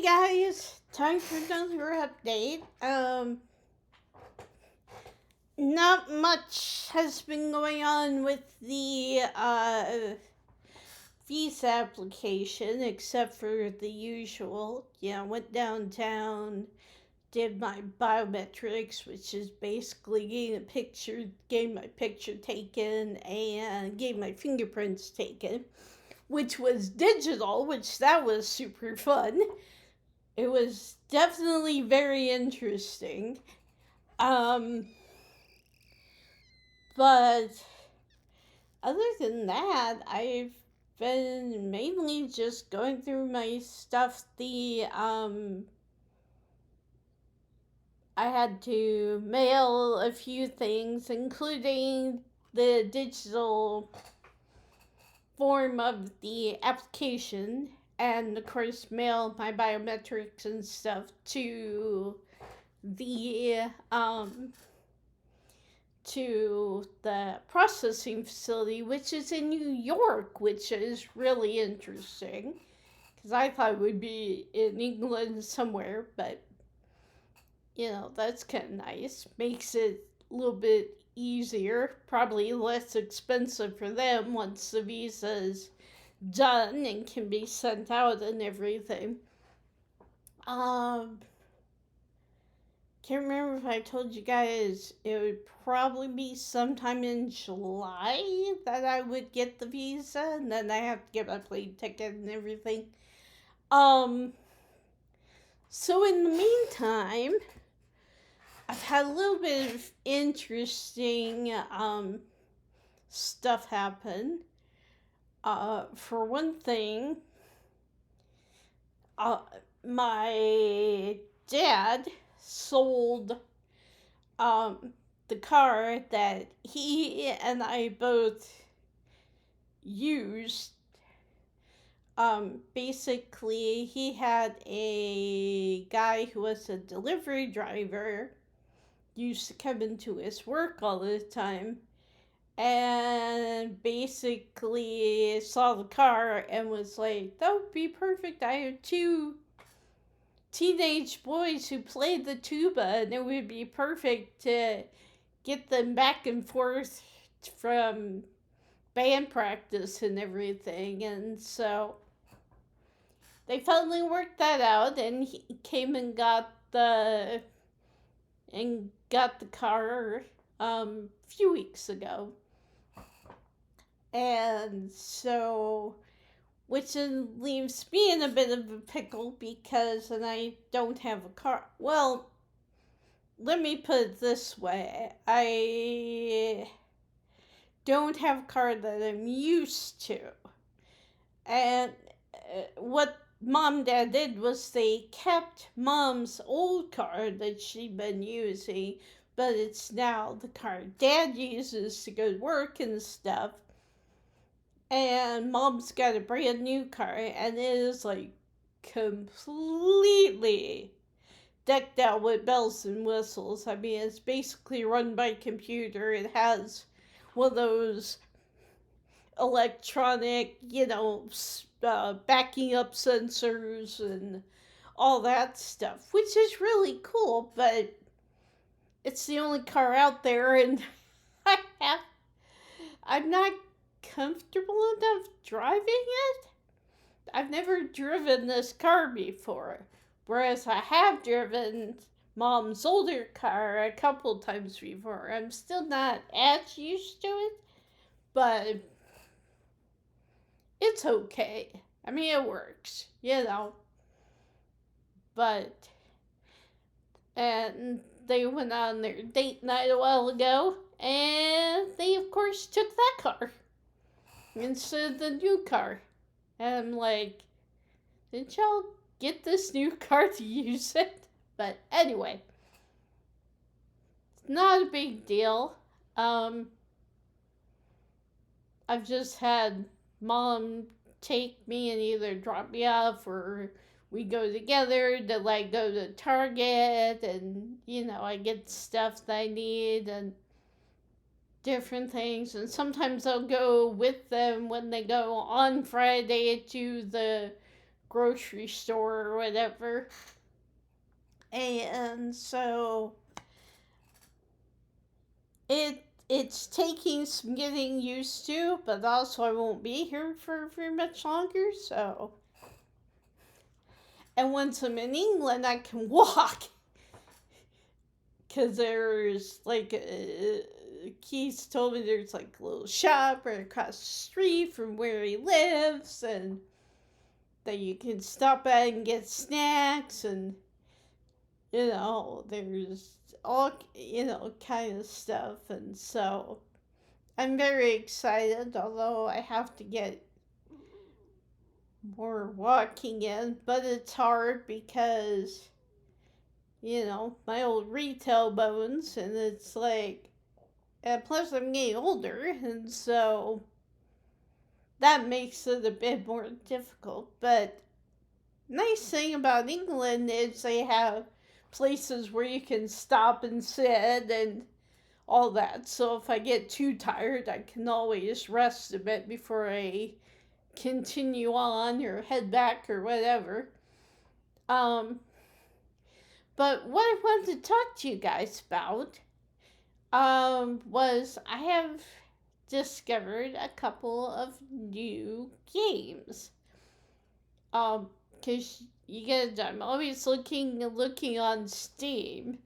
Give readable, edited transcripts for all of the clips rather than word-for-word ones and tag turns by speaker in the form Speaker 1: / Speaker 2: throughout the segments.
Speaker 1: Hey guys, time for another update. Not much has been going on with the visa application except for the usual. Went downtown, did my biometrics, which is basically getting my picture taken, and getting my fingerprints taken, which was digital, which that was super fun. It was definitely very interesting. Um, but other than that, I've been mainly just going through my stuff. I had to mail a few things, including the digital form of the application, and of course, mail my biometrics and stuff the um, to the processing facility, which is in New York, which is really interesting because I thought it would be in England somewhere, but that's kind of nice. Makes it a little bit easier, probably less expensive for them once the visa is done and can be sent out and everything. Um, Can't remember if I told you guys it would probably be sometime in July that I would get the visa, and then I have to get my plane ticket and everything. Um, so in the meantime, I've had a little bit of interesting stuff happen. For one thing, uh, my dad sold um, the car that he and I both used. Basically, he had a guy who was a delivery driver, used to come into his work all the time, and basically saw the car and was like, that would be perfect. I have two teenage boys who played the tuba, and it would be perfect to get them back and forth from band practice and everything. And so they finally worked that out, and he came and got the car a few weeks ago. And so, which leaves me in a bit of a pickle because and I don't have a car. Well, let me put it this way. I don't have a car that I'm used to. And what mom and dad did was they kept mom's old car that she'd been using, but it's now the car dad uses to go to work and stuff. And mom's got a brand new car, and it is like completely decked out with bells and whistles. I mean, it's basically run by computer. It has one of those electronic, backing up sensors and all that stuff, which is really cool, but it's the only car out there, and I have, I'm not comfortable enough driving it. I've never driven this car before, whereas I have driven mom's older car a couple times before. I'm still not as used to it, but it's okay. I mean, it works. But, and they went on their date night a while ago, and they, of course, took that car instead of the new car. And I'm like, didn't y'all get this new car to use it? But anyway, it's not a big deal. I've just had mom take me and either drop me off or we go together to like go to Target and I get stuff that I need and different things, and sometimes I'll go with them when they go on Friday to the grocery store or whatever. And so it's taking some getting used to, but also I won't be here for very much longer, so. And once I'm in England, I can walk. Because there's like, Keith told me there's like a little shop right across the street from where he lives, and that you can stop at and get snacks, and, there's all, kind of stuff. And so I'm very excited, although I have to get more walking in, but it's hard because, my old retail bones, and it's like, and plus I'm getting older, and so that makes it a bit more difficult. But nice thing about England is they have places where you can stop and sit and all that. So if I get too tired, I can always rest a bit before I continue on or head back or whatever. But what I wanted to talk to you guys about was I have discovered a couple of new games. Because I'm always looking on Steam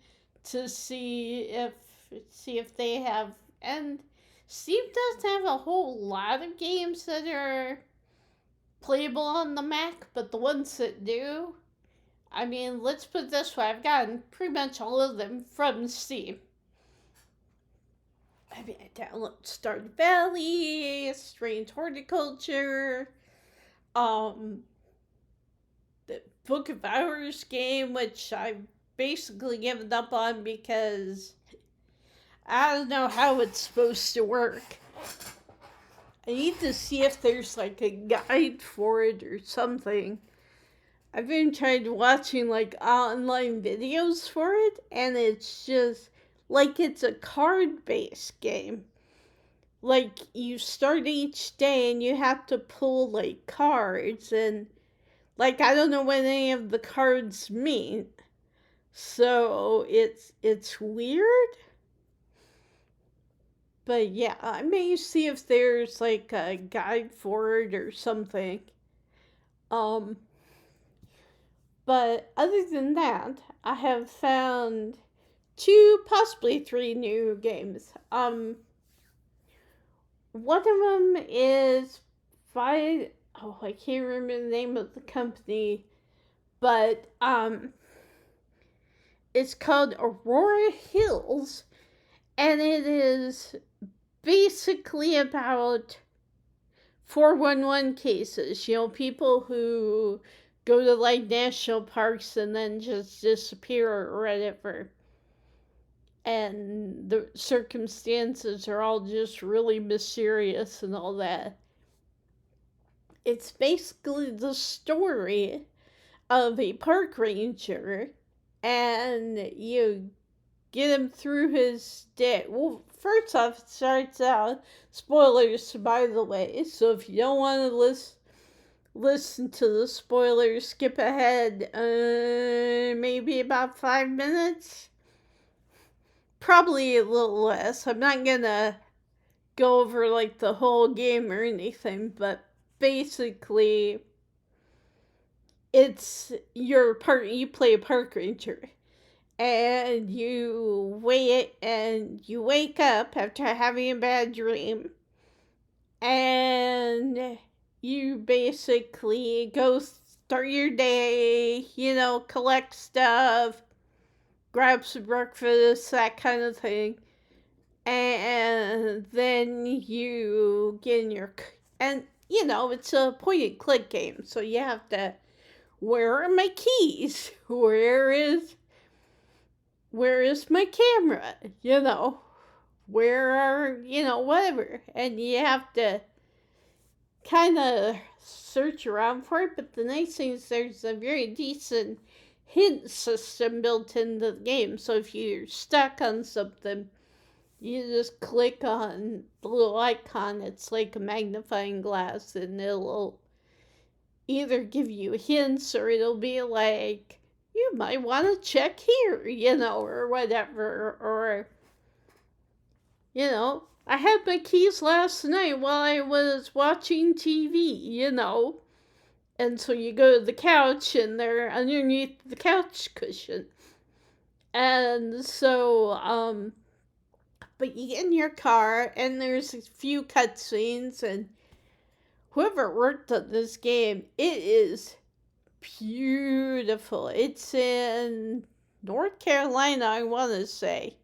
Speaker 1: to see if they have, and Steam doesn't have a whole lot of games that are playable on the Mac, but the ones that do, I mean, let's put it this way, I've gotten pretty much all of them from Steam. I mean, I downloaded Stardew Valley, Strange Horticulture, the Book of Hours game, which I've basically given up on because I don't know how it's supposed to work. I need to see if there's like a guide for it or something. I've been trying watching like online videos for it, and it's just like it's a card-based game. Like you start each day and you have to pull like cards, and like I don't know what any of the cards mean. So it's weird. But yeah, I may see if there's like a guide for it or something. But other than that, I have found 2, possibly 3 new games. One of them is by, I can't remember the name of the company, but it's called Aurora Hills, and it is basically about 411 cases. People who go to like national parks and then just disappear or whatever. And the circumstances are all just really mysterious and all that. It's basically the story of a park ranger, and you get him through his day. Well, first off, it starts out, spoilers by the way, so if you don't want to listen to the spoilers, skip ahead maybe about 5 minutes. Probably a little less. I'm not gonna go over like the whole game or anything, but basically it's you play a park ranger, and you wake up after having a bad dream, and you basically go start your day, collect stuff, grab some breakfast, that kind of thing. And then you get in your, and it's a point and click game, so you have to, where are my keys? Where is my camera? Where are, whatever. And you have to kind of search around for it, but the nice thing is there's a very decent hint system built into the game, so if you're stuck on something, you just click on the little icon. It's like a magnifying glass, and either give you hints or it'll be like, you might want to check here, or whatever. Or, I had my keys last night while I was watching TV. And so you go to the couch and they're underneath the couch cushion. And so, but you get in your car and there's a few cutscenes, and whoever worked on this game, it is beautiful. It's in North Carolina, I want to say.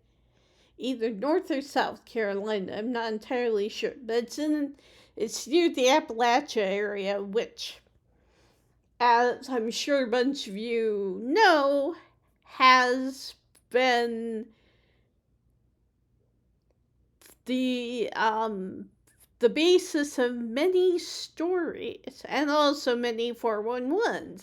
Speaker 1: Either North or South Carolina, I'm not entirely sure. But it's near the Appalachia area, which, as I'm sure a bunch of you know, has been the basis of many stories and also many 411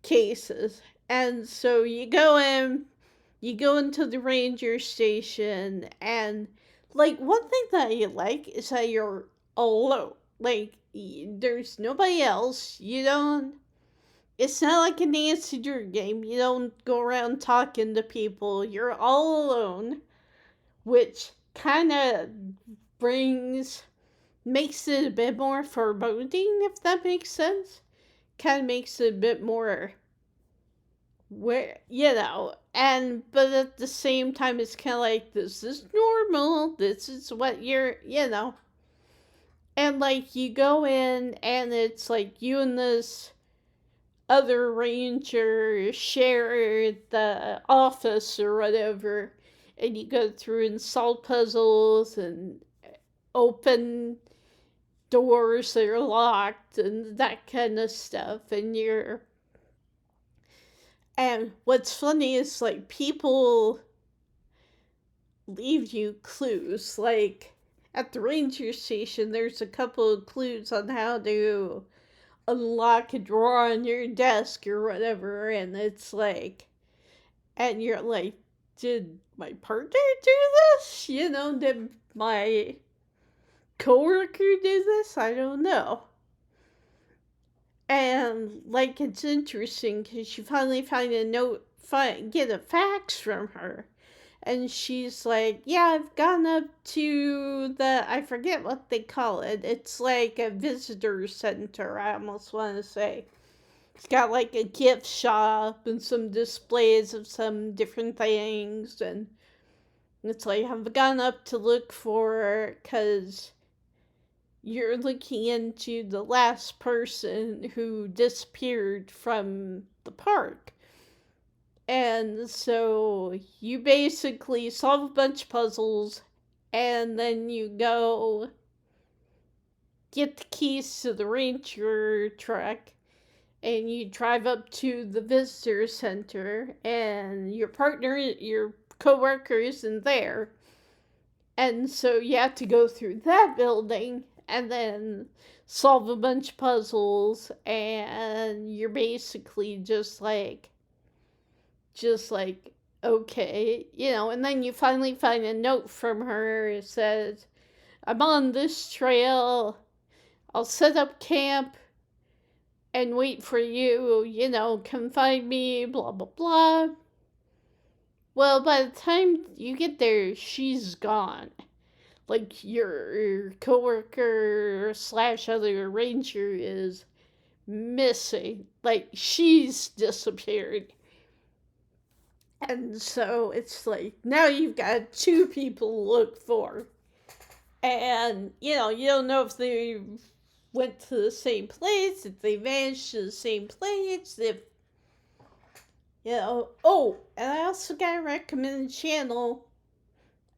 Speaker 1: cases. And so you go into the ranger station, and like, one thing that you like is that you're alone. Like, there's nobody else. It's not like a Nancy Drew game. You don't go around talking to people. You're all alone, which kind of makes it a bit more foreboding, if that makes sense. Kind of makes it a bit more, but at the same time, it's kind of like, this is normal. This is what and like, you go in and it's like you and this other ranger share the office or whatever, and you go through and solve puzzles and open doors that are locked and that kind of stuff. And what's funny is, like, people leave you clues. Like, at the ranger station, there's a couple of clues on how to unlock a drawer on your desk or whatever, and it's like, and you're like, did my partner do this? Did my coworker do this? I don't know. And like, it's interesting because you finally find a note, get a fax from her, and she's like, yeah, I've gone up to I forget what they call it. It's like a visitor center, I almost want to say. It's got like a gift shop and some displays of some different things, and it's like, I've gone up to look for, because you're looking into the last person who disappeared from the park. And so you basically solve a bunch of puzzles, and then you go get the keys to the ranger truck, and you drive up to the visitor center, and your coworker isn't there. And so you have to go through that building and then solve a bunch of puzzles, and you're basically just like, okay, and then you finally find a note from her. It says, I'm on this trail. I'll set up camp and wait for you, come find me, blah, blah, blah. Well, by the time you get there, she's gone. Like, your coworker / other ranger is missing. Like, she's disappeared. And so it's like, now you've got 2 people to look for. And, you don't know if they went to the same place, if they vanished to the same place, if, Oh, and I also got a recommended channel.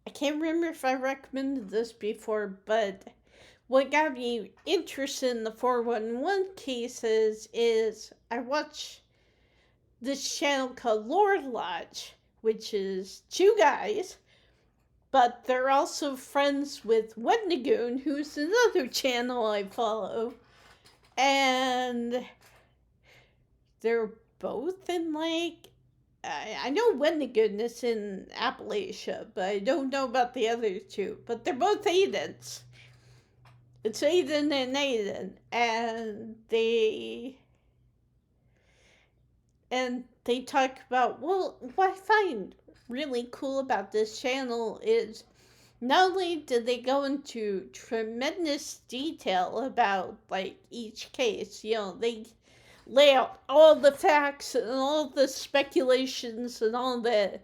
Speaker 1: I can't remember if I recommended this before, but what got me interested in the 411 cases is I watch this channel called Lord Lodge, which is 2 guys, but they're also friends with Wendigoon, who's another channel I follow. And they're both in, like, I know Wendigoon is in Appalachia, but I don't know about the other 2. But they're both agents. it's Aiden and Aiden, and they talk about, well, what I find really cool about this channel is not only do they go into tremendous detail about like each case, they lay out all the facts and all the speculations and all the,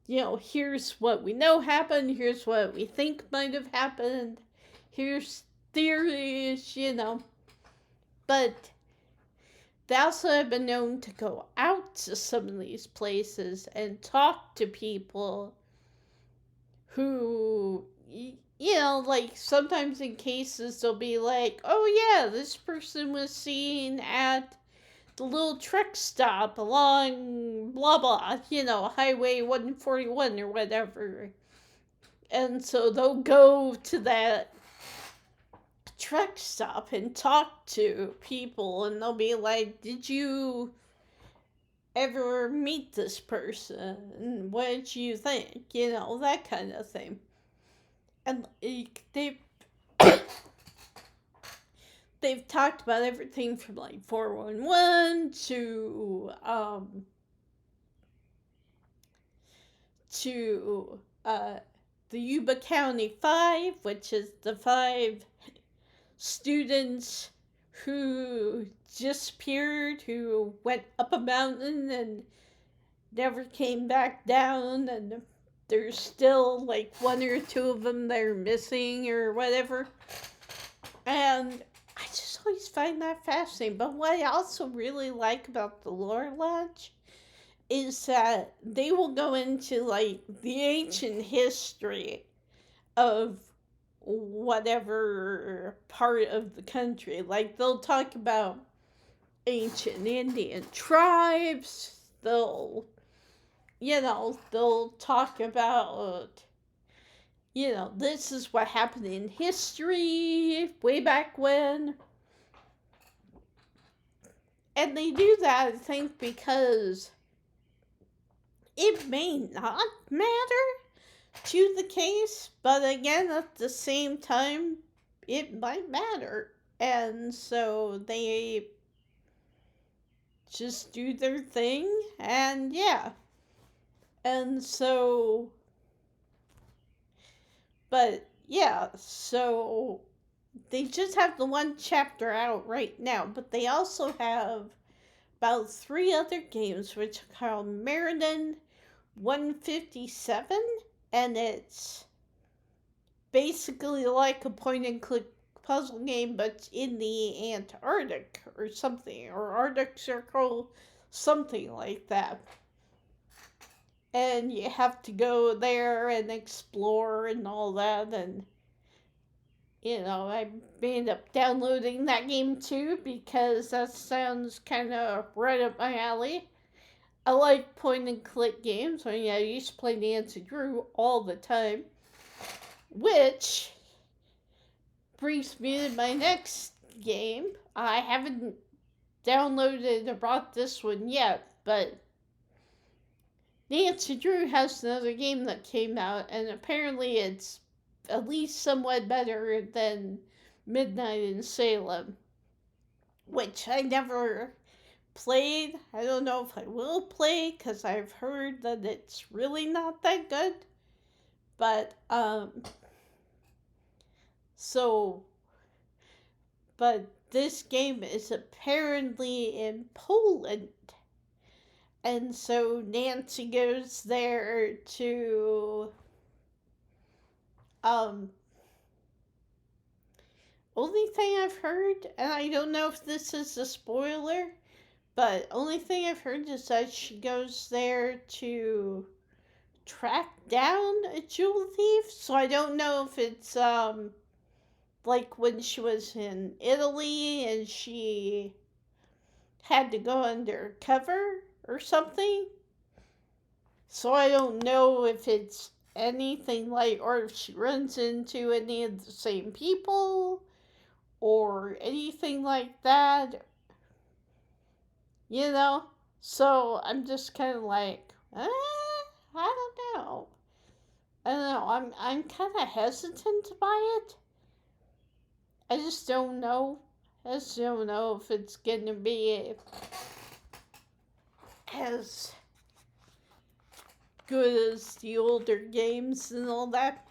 Speaker 1: here's what we know happened, here's what we think might have happened, here's theories, but they also have been known to go out to some of these places and talk to people who, like sometimes in cases they'll be like, oh yeah, this person was seen at the little truck stop along blah blah, Highway 141 or whatever. And so they'll go to that truck stop and talk to people, and they'll be like, did you ever meet this person? What did you think? That kind of thing. And they've talked about everything from like 411 to the Yuba County Five, which is the 5 students who disappeared, who went up a mountain and never came back down, and there's still like 1 or 2 of them that are missing or whatever. And I just always find that fascinating. But what I also really like about the Lore Lodge is that they will go into like the ancient history of whatever part of the country. Like they'll talk about ancient Indian tribes. They'll talk about, this is what happened in history way back when. And they do that, I think, because it may not matter to the case, but again, at the same time, it might matter. And so they just do their thing, and yeah. And so, but yeah, so they just have the 1 chapter out right now, but they also have about 3 other games, which are called Meriden 157, and it's basically like a point and click puzzle game, but in the Antarctic or something, or Arctic Circle, something like that. And you have to go there and explore and all that, and I ended up downloading that game too because that sounds kind of right up my alley. I like point and click games. I used to play Nancy Drew all the time, which brings me to my next game. I haven't downloaded or bought this one yet, but Nancy Drew has another game that came out, and apparently it's at least somewhat better than Midnight in Salem, which I never played. I don't know if I will play because I've heard that it's really not that good. But but this game is apparently in Poland. And so Nancy goes there to only thing I've heard, and I don't know if this is a spoiler, but only thing I've heard is that she goes there to track down a jewel thief. So I don't know if it's like when she was in Italy and she had to go undercover or something. So I don't know if it's anything like, or if she runs into any of the same people or anything like that. So I'm just kind of like, I don't know. I don't know. I'm kind of hesitant to buy it I just don't know. I just don't know if it's gonna be as good as the older games and all that.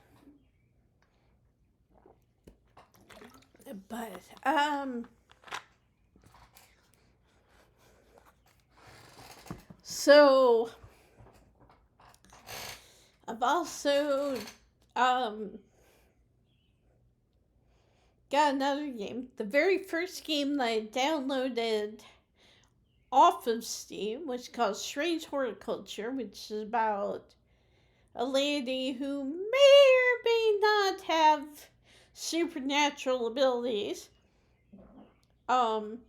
Speaker 1: But so I've also got another game. The very first game that I downloaded off of Steam, which is called Strange Horticulture, which is about a lady who may or may not have supernatural abilities, um,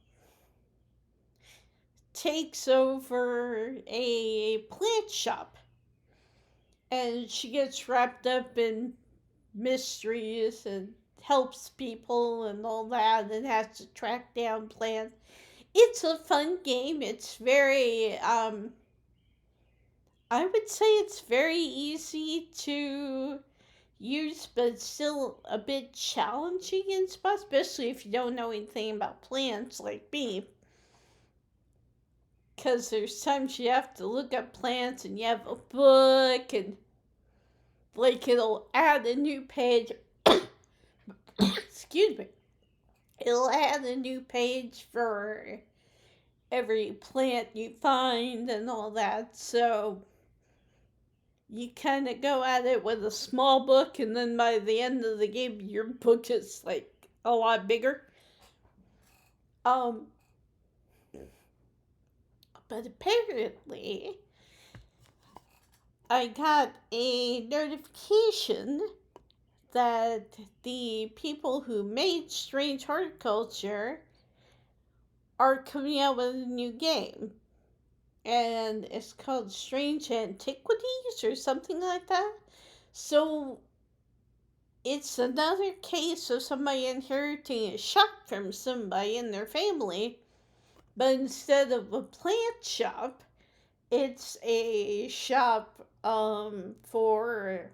Speaker 1: takes over a plant shop. And she gets wrapped up in mysteries and helps people and all that and has to track down plants. It's a fun game. It's very, I would say it's very easy to use, but it's still a bit challenging in spots, especially if you don't know anything about plants like me. Because there's times you have to look up plants and you have a book and like it'll add a new page. Excuse me. It'll add a new page for every plant you find and all that. So you kind of go at it with a small book, and then by the end of the game, your book is like a lot bigger. But apparently, I got a notification that the people who made Strange Horticulture are coming out with a new game. And it's called Strange Antiquities or something like that. So it's another case of somebody inheriting a shop from somebody in their family, but instead of a plant shop, it's a shop for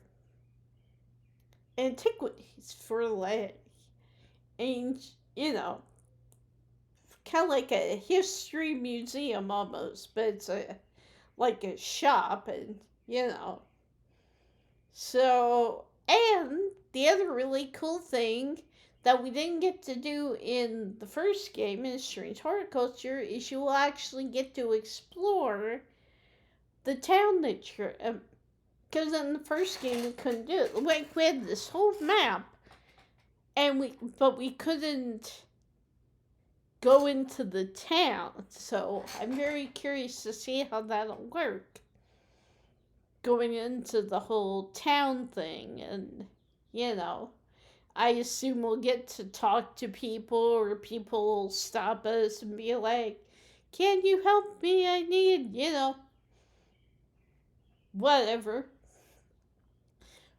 Speaker 1: antiquities, for like, and you know, kind of like a history museum almost, but it's like a shop, and you know. So, and the other really cool thing that we didn't get to do in the first game in Strange Horticulture is you will actually get to explore the town that you're. Because in the first game we couldn't do it. Like we had this whole map, and we couldn't go into the town. So I'm very curious to see how that'll work. Going into the whole town thing, and you know, I assume we'll get to talk to people, or people will stop us and be like, "Can you help me? I need, whatever."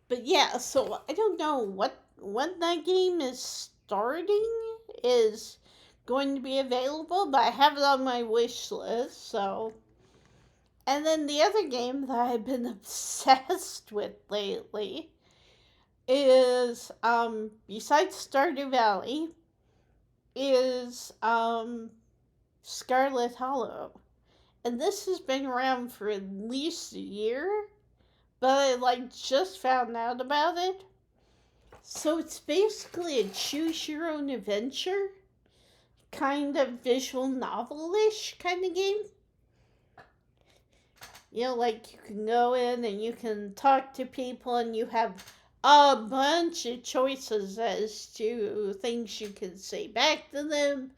Speaker 1: But yeah, so I don't know when that game is starting is going to be available, but I have it on my wish list, so. And then the other game that I've been obsessed with lately is besides Stardew Valley is Scarlet Hollow. And this has been around for at least a year, but I like just found out about it. So it's basically a choose your own adventure kind of visual novel-ish kind of game. Like you can go in and you can talk to people and you have a bunch of choices as to things you can say back to them,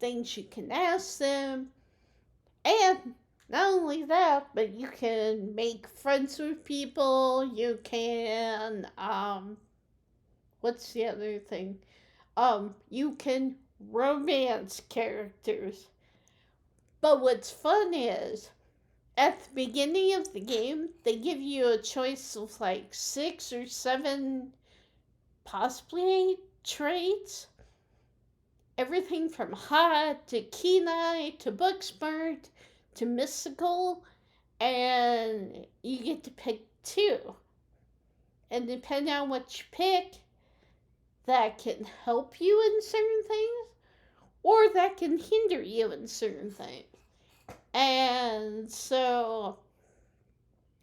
Speaker 1: things you can ask them, and not only that, but you can make friends with people, you can, what's the other thing? You can romance characters. But what's fun is, at the beginning of the game, they give you a choice of like 6 or 7 possibly 8 traits. Everything from hot to keen-eye to book-smart to mystical, and you get to pick 2. And depending on what you pick, that can help you in certain things or that can hinder you in certain things. And so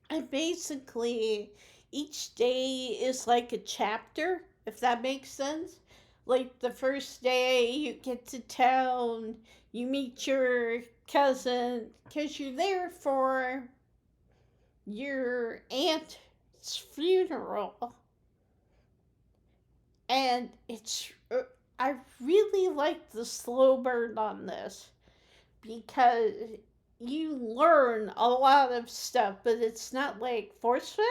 Speaker 1: I basically, each day is like a chapter, if that makes sense. Like the first day you get to town, you meet your cousin because you're there for your aunt's funeral. And I really like the slow burn on this because you learn a lot of stuff, but it's not like force fed.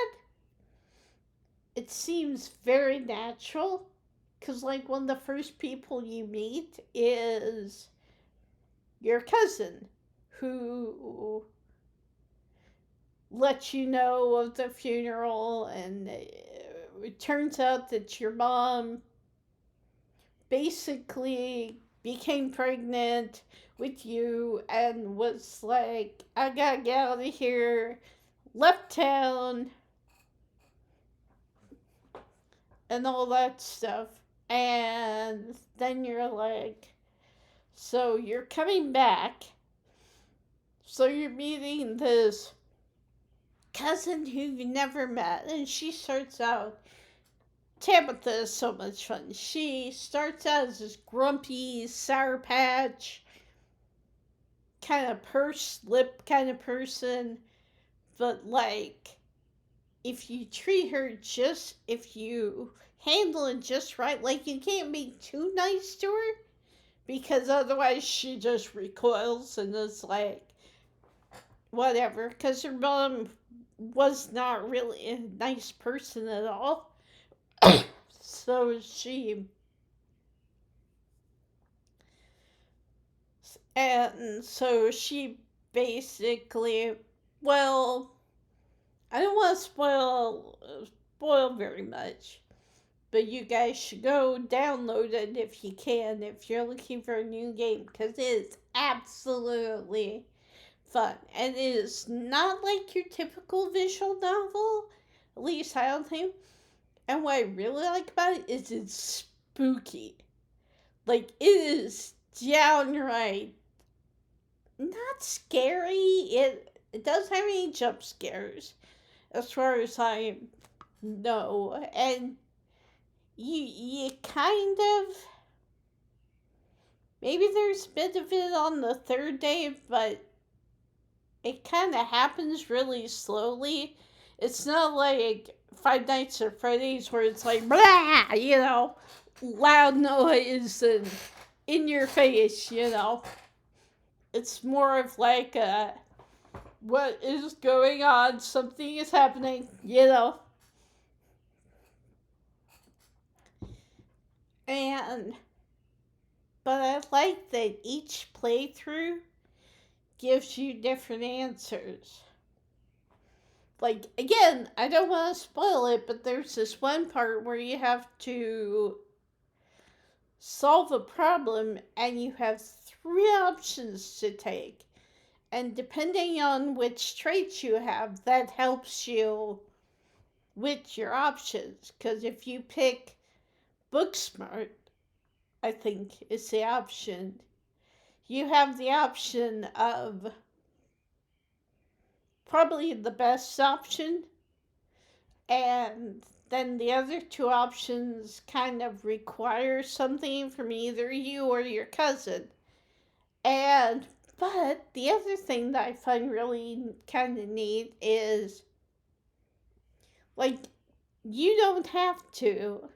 Speaker 1: It seems very natural because, like, one of the first people you meet is your cousin who lets you know of the funeral, and it turns out that your mom basically became pregnant with you and was like, I gotta get out of here, left town, and all that stuff. And then you're like, so you're coming back. So you're meeting this cousin who you never met, and she starts out. Tabitha is so much fun. She starts out as this grumpy, sour patch, kind of pursed lip kind of person, but like, if you handle it just right, like, you can't be too nice to her because otherwise she just recoils and is like, whatever. Because her mom was not really a nice person at all. So she basically, well, I don't want to spoil very much, but you guys should go download it if you can, if you're looking for a new game, because it is absolutely fun. And it is not like your typical visual novel, at least I don't think. And what I really like about it is it's spooky. Like, it is downright not scary. It doesn't have any jump scares, as far as I know. And you kind of, maybe there's a bit of it on the third day, but it kind of happens really slowly. It's not like Five Nights at Freddy's where it's like, blah, loud noise and in your face, It's more of like what is going on, something is happening. And, but I like that each playthrough gives you different answers. Like, again, I don't want to spoil it, but there's this one part where you have to solve a problem and you have three options to take. And depending on which traits you have, that helps you with your options. Because if you pick book smart, I think is the option, you have the option of probably the best option, and then the other two options kind of require something from either you or your cousin. And but the other thing that I find really kind of neat is, like, you don't have to.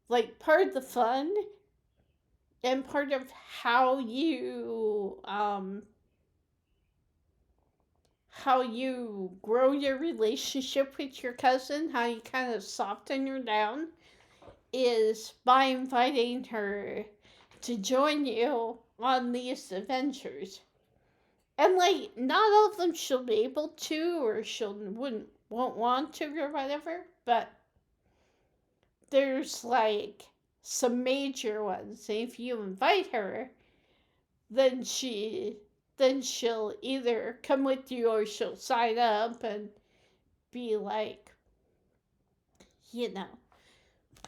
Speaker 1: Like, part of the fun and part of how you grow your relationship with your cousin, how you kind of soften her down, is by inviting her to join you on these adventures. And like, not all of them she'll be able to, or won't want to, or whatever, but there's like some major ones. And if you invite her, then she'll either come with you or she'll sign up and be like, you know.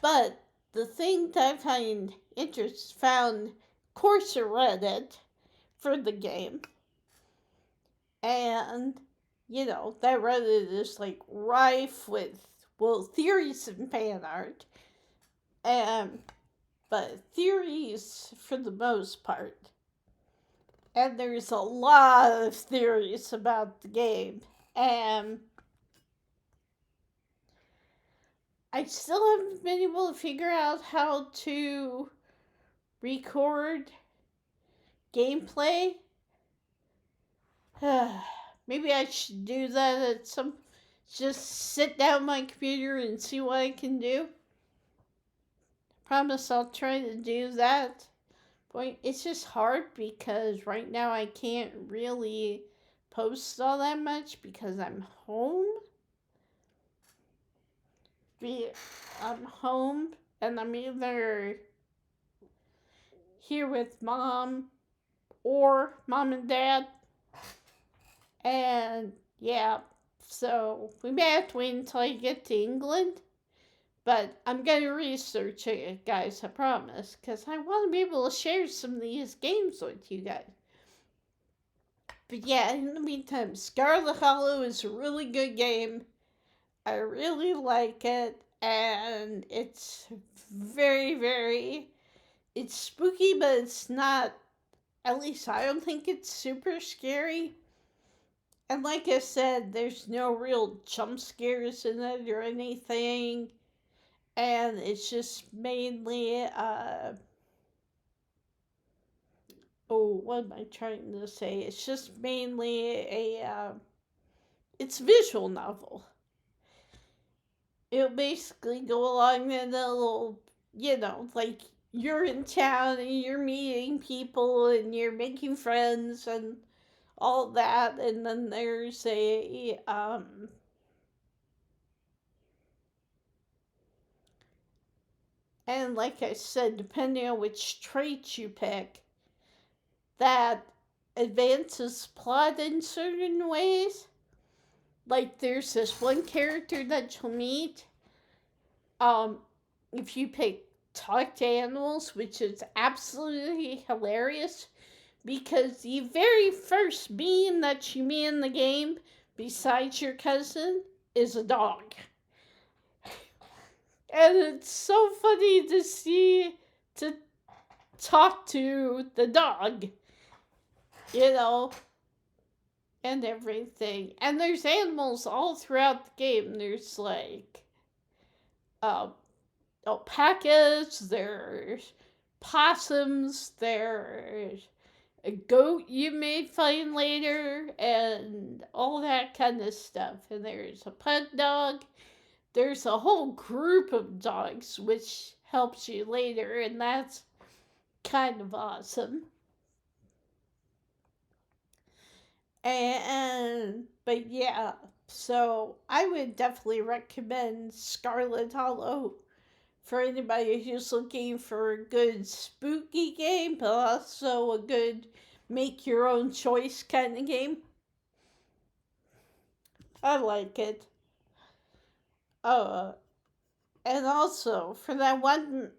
Speaker 1: But the thing that I found course Reddit for the game, and that Reddit is like rife with theories and fan art, and but theories for the most part. And there's a lot of theories about the game, and I still haven't been able to figure out how to record gameplay. Maybe I should do that at some. Just sit down my computer and see what I can do. Promise I'll try to do that. But it's just hard because right now I can't really post all that much because I'm home. I'm home and I'm either here with mom or mom and dad. And yeah, so we may have to wait until I get to England. But I'm going to research it, guys, I promise. Because I want to be able to share some of these games with you guys. But yeah, in the meantime, Scarlet Hollow is a really good game. I really like it. And it's very, very... It's spooky, but it's not... At least I don't think it's super scary. And like I said, there's no real jump scares in it or anything. And it's just mainly what am I trying to say? It's just mainly it's a visual novel. It'll basically go along in a little, like you're in town and you're meeting people and you're making friends and all that, and then there's a and like I said, depending on which trait you pick, that advances plot in certain ways. Like there's this one character that you'll meet. If you pick talk to animals, which is absolutely hilarious, because the very first being that you meet in the game, besides your cousin, is a dog. And it's so funny to talk to the dog, and everything. And there's animals all throughout the game. There's like alpacas, there's possums, there's a goat you may find later, and all that kind of stuff. And there's a pug dog. There's a whole group of dogs, which helps you later, and that's kind of awesome. But yeah, so I would definitely recommend Scarlet Hollow for anybody who's looking for a good spooky game, but also a good make your own choice kind of game. I like it. And also for that one,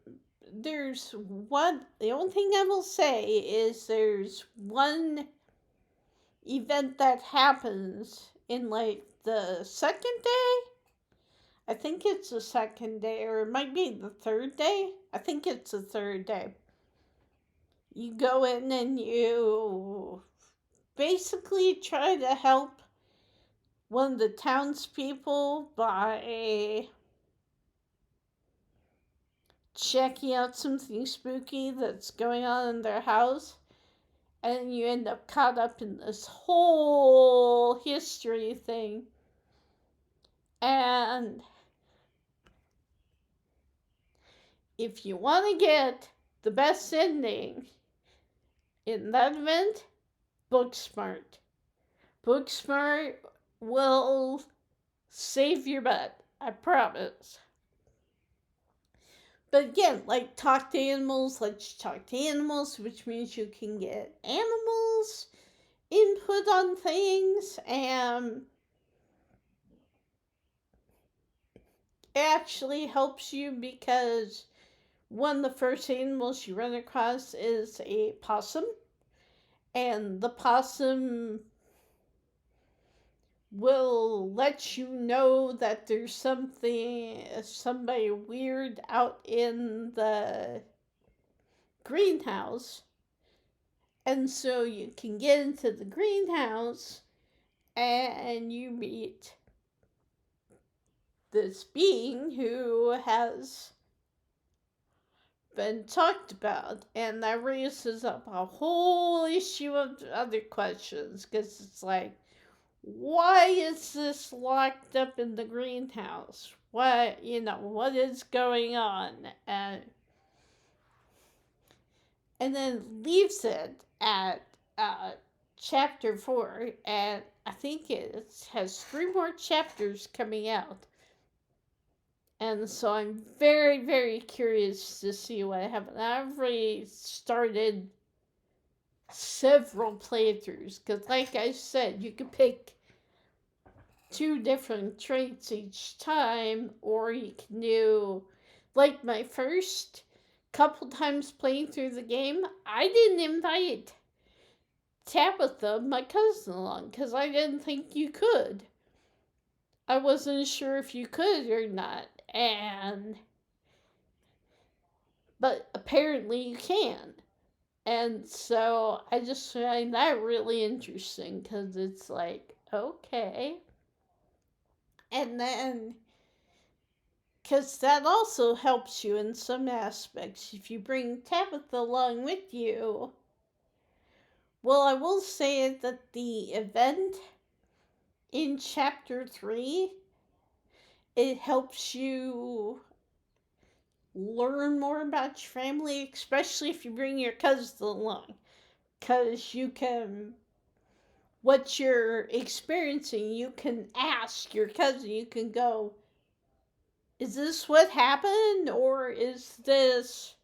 Speaker 1: there's one. The only thing I will say is there's one event that happens in like the second day. I think it's the second day, or it might be the third day. I think it's the third day. You go in and you basically try to help one of the townspeople by checking out something spooky that's going on in their house. And you end up caught up in this whole history thing. And if you want to get the best ending in that event, Booksmart. Booksmart will save your butt, I promise. But again, like talk to animals, let's talk to animals, which means you can get animals input on things, and it actually helps you because one of the first animals you run across is a possum, and the possum will let you know that there's somebody weird out in the greenhouse. And so you can get into the greenhouse and you meet this being who has been talked about, and that raises up a whole issue of other questions, because it's like, why is this locked up in the greenhouse? What is going on? And then leaves it at chapter 4, and I think it has 3 more chapters coming out. And so I'm very, very curious to see what happens. I've already started several playthroughs, because like I said, you can pick 2 different traits each time, or you can do, like my first couple times playing through the game, I didn't invite Tabitha, my cousin, along, because I didn't think you could. I wasn't sure if you could or not, but apparently you can. And so I just find that really interesting, because it's like, okay. And then, because that also helps you in some aspects. If you bring Tabitha along with you, well, I will say that the event in chapter 3, it helps you learn more about your family, especially if you bring your cousin along. Because you can, what you're experiencing, you can ask your cousin, you can go, is this what happened? Or is this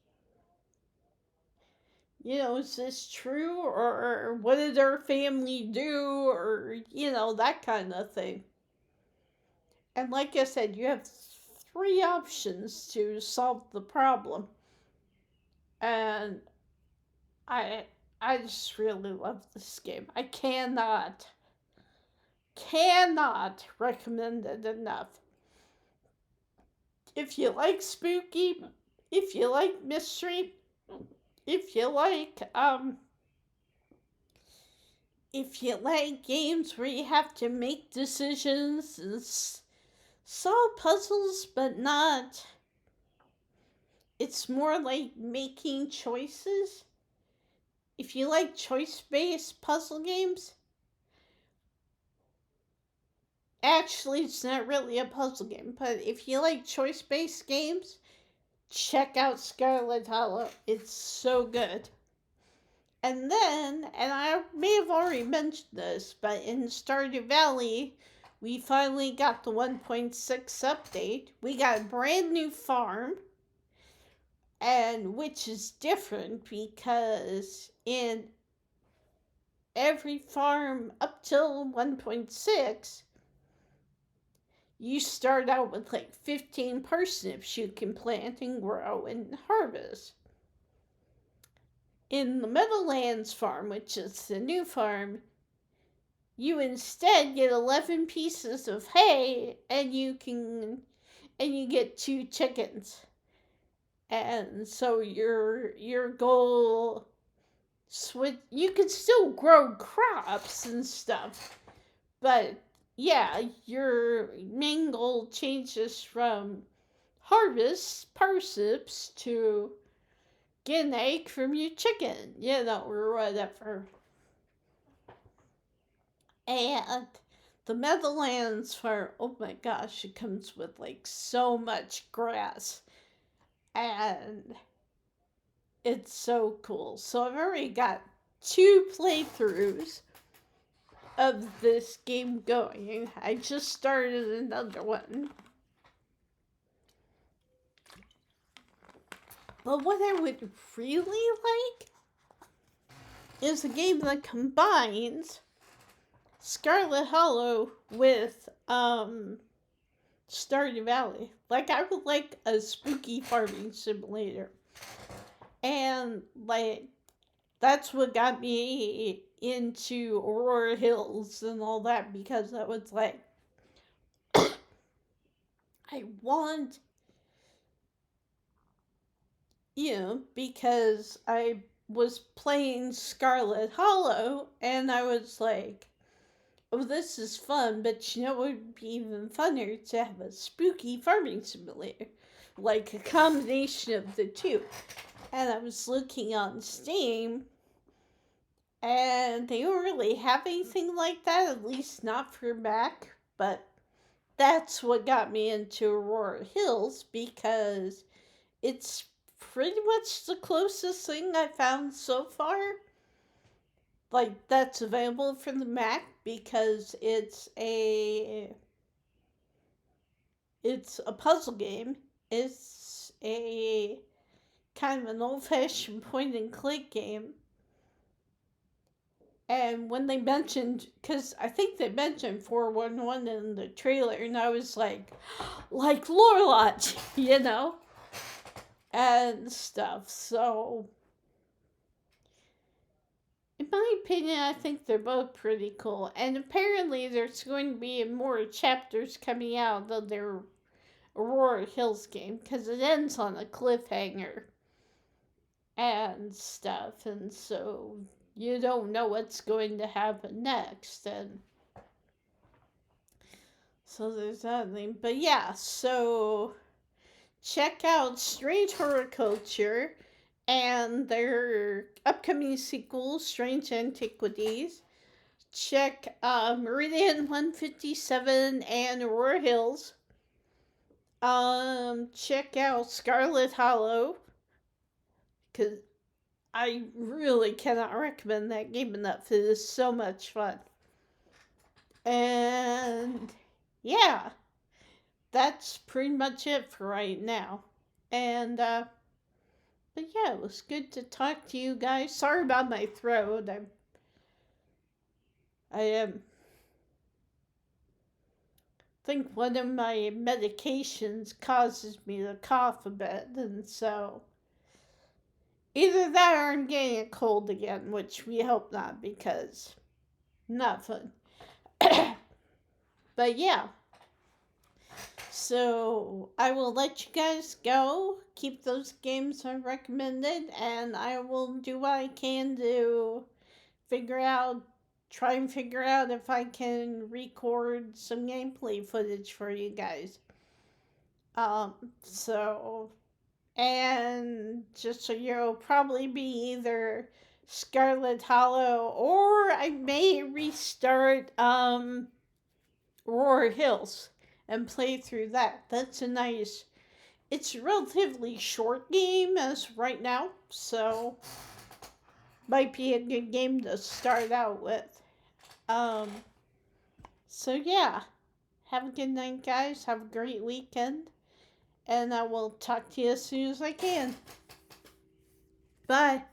Speaker 1: true? Or what did our family do? Or, that kind of thing. And like I said, you have 3 options to solve the problem. And I just really love this game. I cannot recommend it enough. If you like spooky, if you like mystery, if you like games where you have to make decisions and solve puzzles, but not, it's more like making choices. If you like choice-based puzzle games, actually it's not really a puzzle game, but if you like choice-based games, check out Scarlet Hollow. It's so good. And then, and I may have already mentioned this, but in Stardew Valley, we finally got the 1.6 update. We got a brand new farm, and which is different because in every farm up till 1.6, you start out with like 15 parsnips you can plant and grow and harvest. In the Meadowlands farm, which is the new farm, you instead get 11 pieces of hay, and you get 2 chickens. And so your goal, you can still grow crops and stuff, but yeah, your main goal changes from harvest parsnips to get an egg from your chicken, or whatever. And the Meadowlands farm, oh my gosh, it comes with like so much grass. And it's so cool. So I've already got 2 playthroughs of this game going. I just started another one. But what I would really like is a game that combines Scarlet Hollow with Stardew Valley. Like, I would like a spooky farming simulator. And like that's what got me into Aurora Hills and all that, because I was like, I want, because I was playing Scarlet Hollow and I was like, oh, this is fun, but it would be even funner to have a spooky farming simulator, like a combination of the two. And I was looking on Steam, and they don't really have anything like that, at least not for Mac, but that's what got me into Aurora Hills, because it's pretty much the closest thing I found so far, like that's available for the Mac, because it's a puzzle game. It's a kind of an old-fashioned point and click game. And when they mentioned, because I think they mentioned 411 in the trailer, and I was like Lorelot, and stuff. So, in my opinion, I think they're both pretty cool. And apparently, there's going to be more chapters coming out of their Aurora Hills game, because it ends on a cliffhanger and stuff. And so, you don't know what's going to happen next. And so there's that thing. But yeah, so check out Strange Horticulture and their upcoming sequel, Strange Antiquities. Check Meridian 157 and Aurora Hills. Check out Scarlet Hollow, because I really cannot recommend that game enough. It is so much fun. And yeah, that's pretty much it for right now. And but yeah, it was good to talk to you guys. Sorry about my throat. I am think one of my medications causes me to cough a bit, and so either that or I'm getting a cold again, which we hope not, because not fun. But yeah, so I will let you guys go. Keep those games I recommended, and I will do what I can to figure out, try and figure out if I can record some gameplay footage for you guys. So, and just so you'll probably be either Scarlet Hollow, or I may restart Aurora Hills and play through that. That's a nice, it's a relatively short game as right now, so might be a good game to start out with. Um, so yeah, have a good night, guys. Have a great weekend, and I will talk to you as soon as I can. Bye.